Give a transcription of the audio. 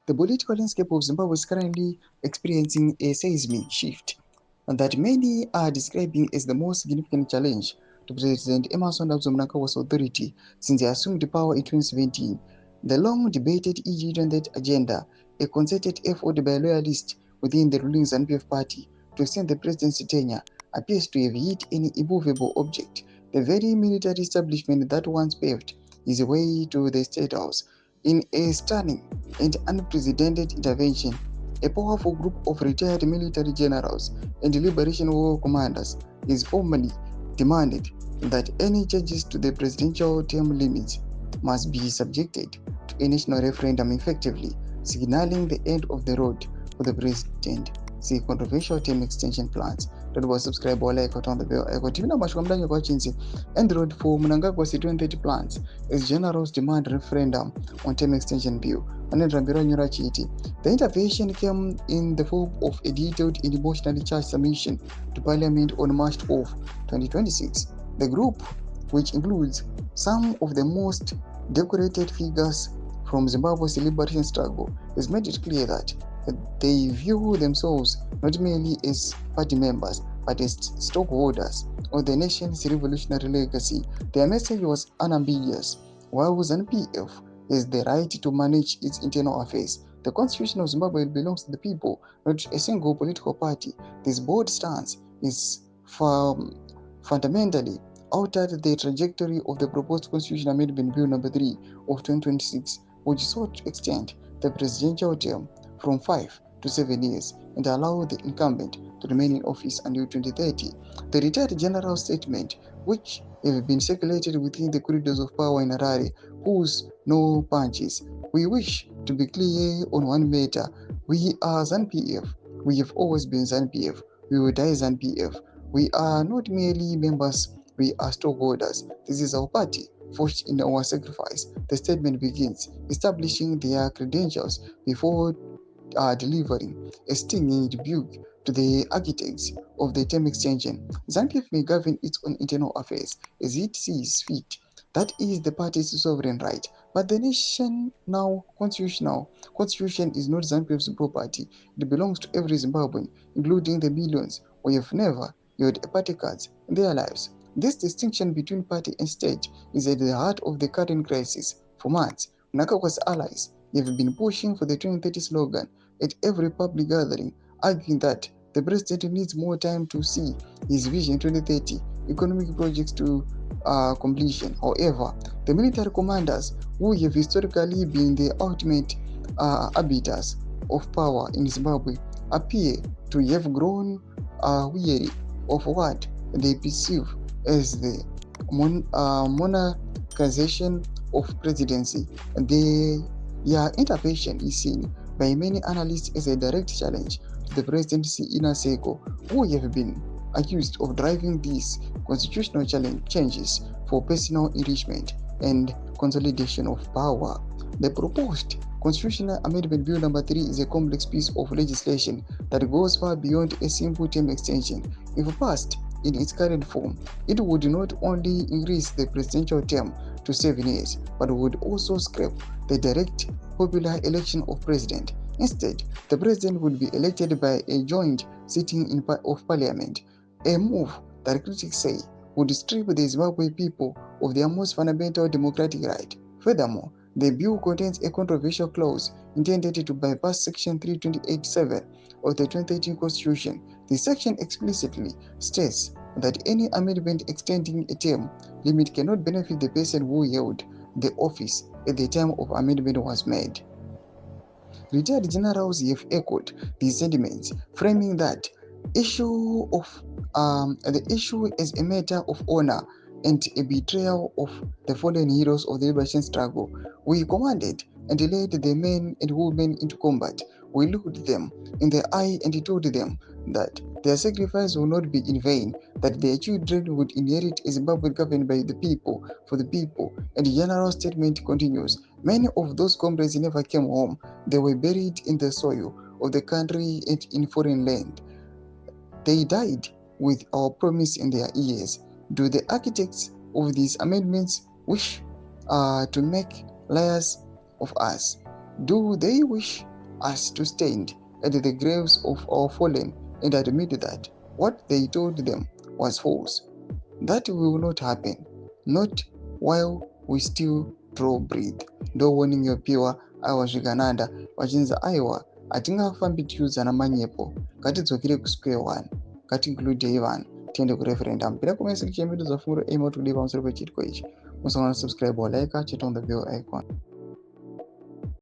The political landscape of Zimbabwe is currently experiencing a seismic shift that many are describing as the most significant challenge to President Emerson Mnangagwa's authority since he assumed power in 2017. The long-debated EG28 agenda, a concerted effort by loyalists within the ruling ZANU-PF party to extend the presidency tenure, appears to have hit an immovable object. The very military establishment that once paved his way to the State House, in a stunning and unprecedented intervention, a powerful group of retired military generals and liberation war commanders is formally demanded that any changes to the presidential term limits must be subjected to a national referendum, effectively signaling the end of the road for the president. See controversial term extension plans. That was subscribe or like on the bell. I got even a much and the road for mnangagwa's 2030 plans as generals demand referendum on term extension bill. The intervention came in the form of a detailed and emotionally charged submission to Parliament on March 12, 2026. The group, which includes some of the most decorated figures from Zimbabwe's liberation struggle, has made it clear that they view themselves not merely as party members but as stockholders of the nation's revolutionary legacy. Their message was unambiguous. While ZANU-PF has the right to manage its internal affairs, the Constitution of Zimbabwe belongs to the people, not to a single political party. This bold stance is fundamentally altered the trajectory of the proposed Constitution Amendment Bill No. 3 of 2026, which sought to extend the presidential term from 5 to 7 years and allow the incumbent to remain in office until 2030. The retired general's statement, which have been circulated within the corridors of power in Harare, pulls no punches. We wish to be clear on one matter. We are ZANU-PF. We have always been ZANU-PF. We will die ZANU-PF. We are not merely members, we are stockholders. This is our party, forged in our sacrifice. The statement begins, establishing their credentials before delivering a stinging rebuke to the architects of the term extension. ZANU-PF may govern its own internal affairs as it sees fit. That is the party's sovereign right. But the national constitution is not ZANU-PF's property. It belongs to every Zimbabwean, including the millions who have never held a party cards in their lives. This distinction between party and state is at the heart of the current crisis. For months, Mnangagwa's allies have been pushing for the 2030 slogan at every public gathering, arguing that the president needs more time to see his Vision 2030 economic projects to completion. However, the military commanders, who have historically been the ultimate arbiters of power in Zimbabwe, appear to have grown weary of what they perceive as the monarchization of presidency. Their intervention is seen by many analysts as a direct challenge to the presidency inner circle, who have been accused of driving these constitutional changes for personal enrichment and consolidation of power. The proposed Constitutional Amendment Bill No. 3 is a complex piece of legislation that goes far beyond a simple term extension. If passed in its current form, it would not only increase the presidential term to 7 years, but would also scrap the direct popular election of president. Instead, the president would be elected by a joint sitting of parliament, a move that critics say would strip the Zimbabwe people of their most fundamental democratic right. Furthermore, the bill contains a controversial clause intended to bypass Section 328(7) of the 2013 Constitution. The section explicitly states that any amendment extending a term limit cannot benefit the person who held the office at the time of amendment was made. Retired generals have echoed these sentiments, framing that issue as a matter of honor and a betrayal of the fallen heroes of the liberation struggle. We commanded and led the men and women into combat. We looked them in the eye and told them that their sacrifice will not be in vain, that their children would inherit a Zimbabwe governed by the people, for the people. And the general statement continues, many of those comrades never came home. They were buried in the soil of the country and in foreign land. They died with our promise in their ears. Do the architects of these amendments wish to make liars of us? Do they wish us to stand at the graves of our fallen and admit that what they told them was false. That will not happen, not while we still draw breath. Ndo warning yopiwa awazvikananda vachinzi aiwa hatingafambi tichiudzana manyepo, ngatidzokere kusquare one, ngatiincludei vanhu tiende kureferendum. Pira kumese kuchembedza funguro aim kuti kudii pamusoro pechitiko ichi. Musangana subscribe or like, check on the bell icon.